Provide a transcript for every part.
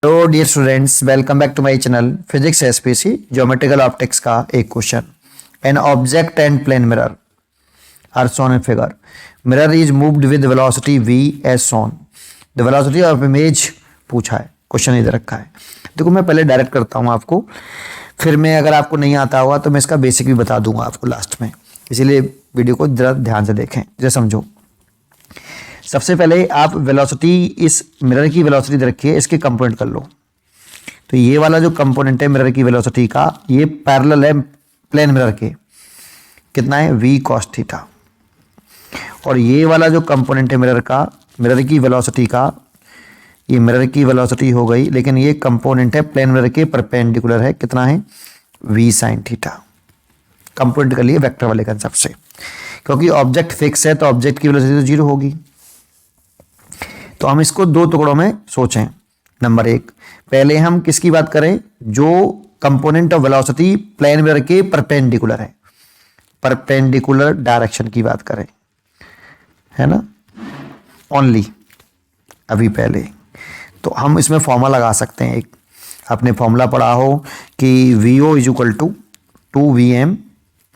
Hello dear students, welcome back to my channel physics SPC geometrical optics का एक question. An object and plane mirror are shown in figure. Mirror is moved with velocity v as shown. The velocity of image पूछा है, question इधर रखा है। देखो मैं पहले डायरेक्ट करता हूँ आपको, फिर मैं अगर आपको नहीं आता होगा तो मैं इसका बेसिक भी बता दूंगा आपको लास्ट में, इसीलिए वीडियो को जरा ध्यान से देखें, जरा समझो। सबसे पहले आप वेलोसिटी, इस मिरर की वेलोसिटी रखिए, इसके कंपोनेंट कर लो। तो ये वाला जो कंपोनेंट है मिरर की वेलोसिटी का, ये पैरेलल है प्लेन मिरर के, कितना है v cos थीटा। और ये वाला जो कंपोनेंट है मिरर का, मिरर की वेलोसिटी का, ये मिरर की वेलोसिटी हो गई, लेकिन ये कंपोनेंट है प्लेन मिरर के परपेंडिकुलर है, कितना है v sin थीटा। कंपोनेंट कर लिए वेक्टर वाले कंसेप्ट से, क्योंकि ऑब्जेक्ट फिक्स है तो ऑब्जेक्ट की वेलोसिटी तो जीरो होगी। तो हम इसको दो टुकड़ों में सोचें। नंबर एक, पहले हम किसकी बात करें, जो component of velocity plane mirror के परपेंडिकुलर है, परपेंडिकुलर डायरेक्शन की बात करें, है ना, ओनली। अभी पहले तो हम इसमें फॉर्मूला लगा सकते हैं। एक आपने फॉर्मूला पढ़ा हो कि VO is equal to 2VM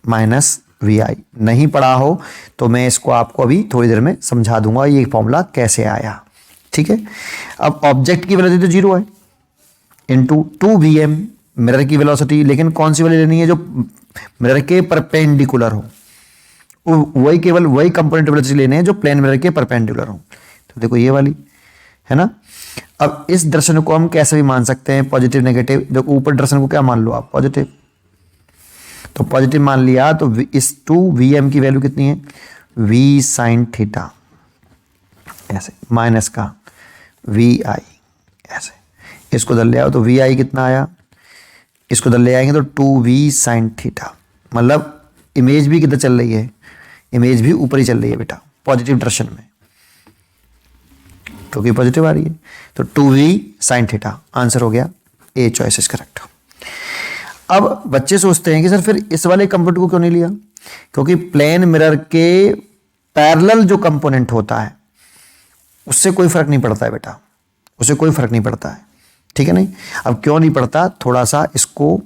minus VI। नहीं पढ़ा हो तो मैं इसको आपको अभी थोड़ी देर में समझा दूंगा ये फॉर्मूला कैसे आया, ठीक है। अब ऑब्जेक्ट की वेलोसिटी तो जीरो है, इंटू 2VM मिरर की वेलोसिटी, लेकिन कौन सी वाली लेनी है, जो मिरर के परपेंडिकुलर हो, वही केवल वही कंपोनेंट वेलोसिटी लेने हैं जो प्लेन मिरर के परपेंडिकुलर हो। तो देखो ये वाली है ना। अब इस दर्शन को हम कैसे भी मान सकते हैं, पॉजिटिव नेगेटिव। देखो ऊपर दर्शन को क्या मान लो आप, पॉजिटिव, तो पॉजिटिव मान लिया। तो इस 2VM की वैल्यू कितनी है, v sin थीटा, ऐसे माइनस का VI, ऐसे इसको दल ले आओ तो VI कितना आया, इसको दल ले आएंगे तो 2v sin थीटा। मतलब इमेज भी किधर चल रही है, इमेज भी ऊपर ही चल रही है बेटा, पॉजिटिव डायरेक्शन में, क्योंकि पॉजिटिव आ रही है। तो 2v sin थीटा आंसर हो गया, ए चॉइस इज करेक्ट। अब बच्चे सोचते हैं कि सर फिर इस वाले कंपोनेंट को क्यों नहीं लिया, क्योंकि प्लेन मिरर के पैरेलल जो कंपोनेंट होता है उससे कोई फर्क नहीं पड़ता है बेटा, उससे कोई फर्क नहीं पड़ता है, ठीक है। नहीं, अब क्यों नहीं पड़ता, थोड़ा सा इसको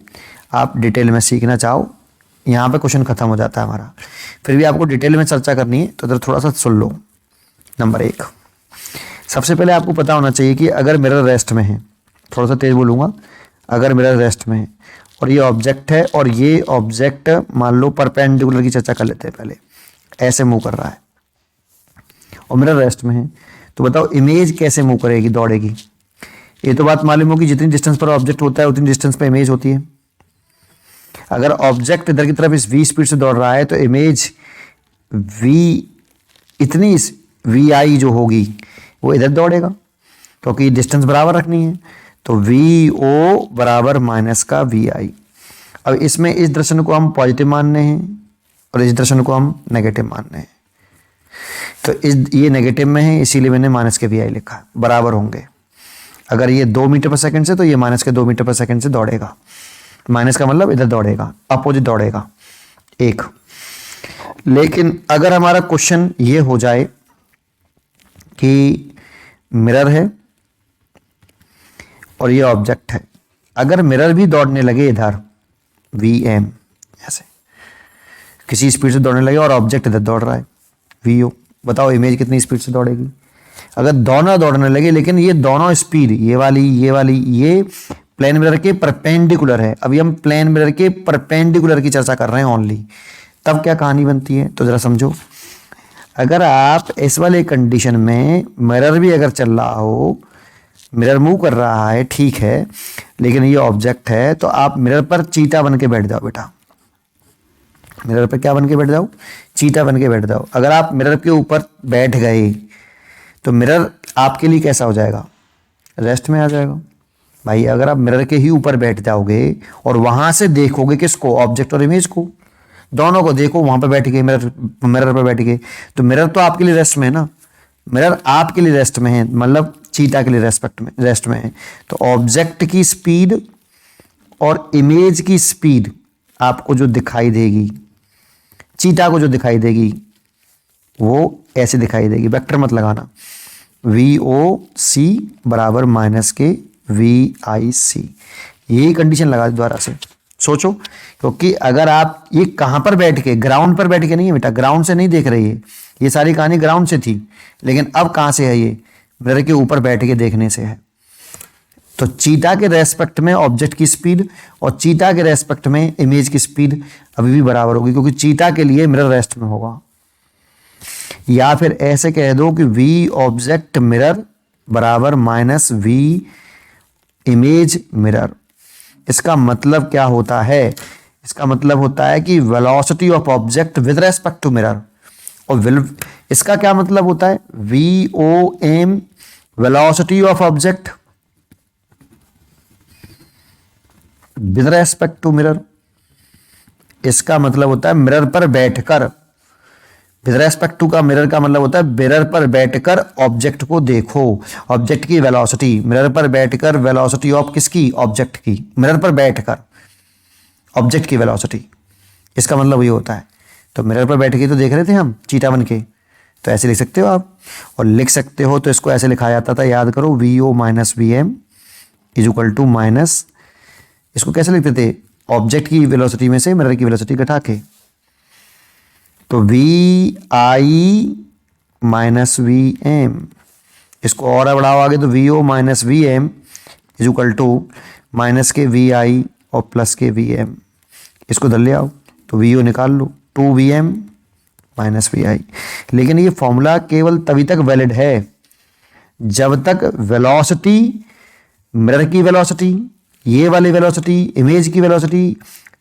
आप डिटेल में सीखना चाहो, यहाँ पे क्वेश्चन खत्म हो जाता है हमारा। फिर भी आपको डिटेल में चर्चा करनी है तो इधर थोड़ा सा सुन लो। नंबर एक, सबसे पहले आपको पता होना चाहिए कि अगर मिरर रेस्ट में है, थोड़ा सा तेज बोलूँगा, अगर मिरर रेस्ट में है और ये ऑब्जेक्ट है, और ये ऑब्जेक्ट मान लो परपेंडिकुलर की चर्चा कर लेते हैं पहले, ऐसे मूव कर रहा है और मिरर रेस्ट में है, तो बताओ इमेज कैसे मूव करेगी, दौड़ेगी। ये तो बात मालूम होगी, जितनी डिस्टेंस पर ऑब्जेक्ट होता है उतनी डिस्टेंस पर इमेज होती है। अगर ऑब्जेक्ट इधर की तरफ इस v स्पीड से दौड़ रहा है तो इमेज v, इतनी VI जो होगी वो इधर दौड़ेगा, क्योंकि डिस्टेंस बराबर रखनी है। तो VO बराबर माइनस का VI। अब इसमें इस दर्शन को हम पॉजिटिव मानने हैं और इस दर्शन को हम नेगेटिव मानने हैं। तो ये नेगेटिव में है, इसीलिए मैंने माइनस के VI लिखा, बराबर होंगे। अगर ये 2 मीटर पर सेकंड से, तो ये माइनस के 2 मीटर पर सेकंड से दौड़ेगा। माइनस का मतलब इधर दौड़ेगा, अपोजिट दौड़ेगा, एक। लेकिन अगर हमारा क्वेश्चन ये हो जाए कि मिरर है और ये ऑब्जेक्ट है, अगर मिरर भी दौड़ने लगे इधर VM, ऐसे किसी स्पीड से दौड़ने लगे और ऑब्जेक्ट इधर दौड़ रहा है VO, बताओ इमेज कितनी स्पीड से दौड़ेगी। अगर दोनों दौड़ने लगे, लेकिन ये दोनों स्पीड, ये वाली ये प्लेन मिरर के परपेंडिकुलर है। अभी हम प्लेन मिरर के परपेंडिकुलर की चर्चा कर रहे हैं ओनली, तब क्या कहानी बनती है, तो जरा समझो। अगर आप इस वाले कंडीशन में मिरर भी अगर चल रहा हो, मिरर मूव कर रहा है, ठीक है, लेकिन ये ऑब्जेक्ट है, तो आप मिरर पर चीता बन के बैठ जाओ बेटा। मिरर पर क्या बन के बैठ जाओ, चीता बन के बैठ जाओ। अगर आप मिरर के ऊपर बैठ गए तो मिरर आपके लिए कैसा हो जाएगा, रेस्ट में आ जाएगा भाई। अगर आप मिरर के ही ऊपर बैठ जाओगे और वहां से देखोगे किसको, ऑब्जेक्ट और इमेज को, दोनों को देखो, वहां पर बैठ गए, मिरर पर बैठ गए, तो मिरर तो आपके लिए रेस्ट में है ना, मिरर आपके लिए रेस्ट में है, मतलब चीता के लिए रेस्ट में है। तो ऑब्जेक्ट की स्पीड और इमेज की स्पीड आपको जो दिखाई देगी, चीता को जो दिखाई देगी, वो ऐसे दिखाई देगी, वेक्टर मत लगाना, VOC बराबर माइनस के VIC। यही कंडीशन लगा दोबारा से सोचो, क्योंकि अगर आप ये कहाँ पर बैठ के, ग्राउंड पर बैठ के नहीं है बेटा, ग्राउंड से नहीं देख रही है, ये सारी कहानी ग्राउंड से थी, लेकिन अब कहाँ से है, ये मिरर के ऊपर बैठ के देखने से है। तो चीता के रेस्पेक्ट में ऑब्जेक्ट की स्पीड और चीता के रेस्पेक्ट में इमेज की स्पीड अभी भी बराबर होगी, क्योंकि चीता के लिए मिरर रेस्ट में होगा। या फिर ऐसे कह दो कि V ऑब्जेक्ट मिरर बराबर माइनस V इमेज मिरर। इसका मतलब क्या होता है? इसका मतलब होता है कि velocity of object with respect to mirror, और इसका क्या मतलब होता है? VOM velocity of object with respect to mirror. इसका मतलब होता है मिरर पर बैठकर, विद रेस्पेक्ट टू का मिरर का मतलब होता है मिरर पर बैठकर ऑब्जेक्ट को देखो, ऑब्जेक्ट की वेलोसिटी, मिरर पर बैठकर वेलोसिटी ऑफ किसकी? ऑब्जेक्ट की, मिरर पर बैठकर ऑब्जेक्ट की वेलोसिटी, इसका मतलब ये होता है। तो मिरर पर बैठ के तो देख रहे थे हम चीटा बन के, तो ऐसे लिख सकते हो आप। और लिख सकते हो तो इसको ऐसे लिखा जाता था, याद करो, VO minus VM is equal to minus, इसको कैसे लिखते थे? ऑब्जेक्ट की वेलोसिटी में से मिरर की वेलोसिटी घटा के, तो VI माइनस VM, इसको और बढ़ाओ आगे तो VO minus VM is equal to minus के VI और प्लस के VM, इसको इधर ले आओ तो VO निकाल लो, 2VM माइनस VI। लेकिन ये फॉर्मूला केवल तभी तक वैलिड है जब तक वेलोसिटी, मिरर की वेलोसिटी, ये वाली वेलोसिटी, इमेज की वेलोसिटी,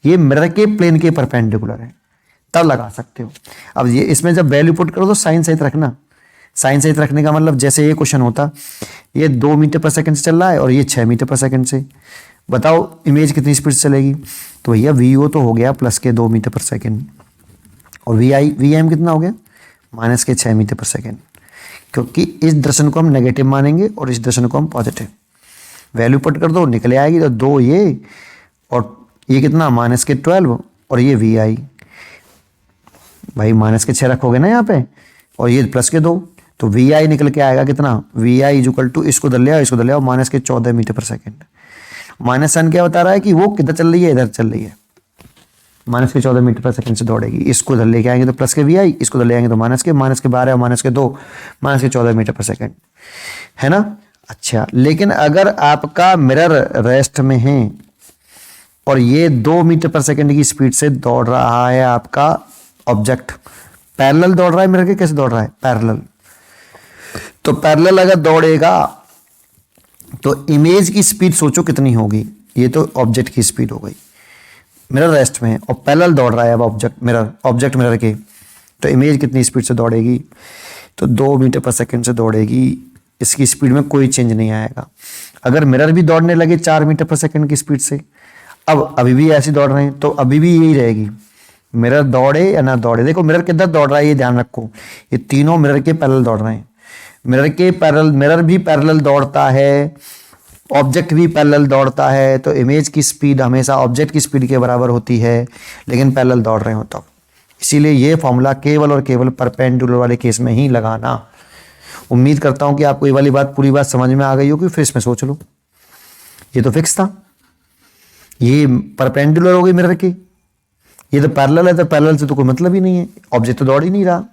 ये मिरर के प्लेन के परपेंडिकुलर है, तब लगा सकते हो। अब ये इसमें जब वैल्यू पुट करो तो साइन सहित रखना। साइन सहित रखने का मतलब जैसे ये क्वेश्चन होता, ये 2 मीटर पर सेकंड से चल रहा है और ये 6 मीटर पर सेकंड से, बताओ इमेज कितनी स्पीड से चलेगी? तो भैया VO तो हो गया प्लस के 2 मीटर पर सेकंड, और VM कितना हो गया? माइनस के 6 मीटर पर सेकंड, क्योंकि इस दर्शन को हम नेगेटिव मानेंगे और इस दर्शन को हम पॉजिटिव। वैल्यू पुट कर दो, निकले आएगी, तो 2 ये और ये कितना? माइनस के 12 और ये VI, भाई माइनस के 6 रखोगे ना यहाँ पे, और ये प्लस के 2, तो VI निकल के आएगा कितना? VI इज इक्वल टू, इसको दल लिया, इसको दल लिया, माइनस के 14 मीटर पर सेकंड। माइनस साइन क्या बता रहा है कि वो किधर चल रही है? इधर चल रही है, माइनस के 14 मीटर पर सेकंड से दौड़ेगी। इसको इधर लेके आएंगे तो प्लस के VI, इसको इधर ले आएंगे तो माइनस के 12 और माइनस के 2, माइनस के 14 मीटर पर सेकंड, है ना? अच्छा, लेकिन अगर आपका मिरर रेस्ट में है और ये 2 मीटर पर सेकंड की स्पीड से दौड़ रहा है आपका ऑब्जेक्ट, पैरेलल दौड़ रहा है मिरर के, कैसे दौड़ रहा है? पैरेलल। तो पैरेलल अगर दौड़ेगा तो इमेज की स्पीड सोचो कितनी होगी? ये तो ऑब्जेक्ट की स्पीड हो गई, मिरर रेस्ट में है और पैरेलल दौड़ रहा है अब ऑब्जेक्ट मिरर के, तो इमेज कितनी स्पीड से दौड़ेगी? तो 2 मीटर पर सेकंड से दौड़ेगी, इसकी स्पीड में कोई चेंज नहीं आएगा। अगर मिरर भी दौड़ने लगे 4 मीटर पर सेकंड की स्पीड से, अब अभी भी ऐसे दौड़ रहे हैं, तो अभी भी यही रहेगी, मिरर दौड़े या ना दौड़े। देखो मिरर किधर दौड़ रहा है ये ध्यान रखो, ये तीनों मिरर के पैरेलल दौड़ रहे हैं, मिरर भी पैरेलल दौड़ता है, ऑब्जेक्ट भी पैरेलल दौड़ता है, तो इमेज की स्पीड हमेशा ऑब्जेक्ट की स्पीड के बराबर होती है, लेकिन पैरेलल दौड़ रहे हो तब। इसीलिए ये फॉर्मूला केवल और केवल परपेंडिकुलर वाले केस में ही लगाना। उम्मीद करता हूं कि आपको ये वाली बात, पूरी बात समझ में आ गई होगी। फिर इसमें सोच लो, ये तो फिक्स था, ये परपेंडिकुलर हो गई मिरर की, ये तो पैरेलल है, तो पैरेलल से तो कोई मतलब ही नहीं है, ऑब्जेक्ट तो दौड़ ही नहीं रहा,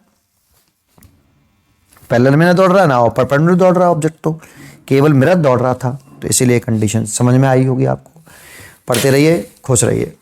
पैरेलल में ना दौड़ रहा ना और परपेंडिकुलर दौड़ रहा ऑब्जेक्ट, तो केवल मिरर दौड़ रहा था। तो इसीलिए कंडीशन समझ में आई होगी आपको। पढ़ते रहिए, खुश रहिए।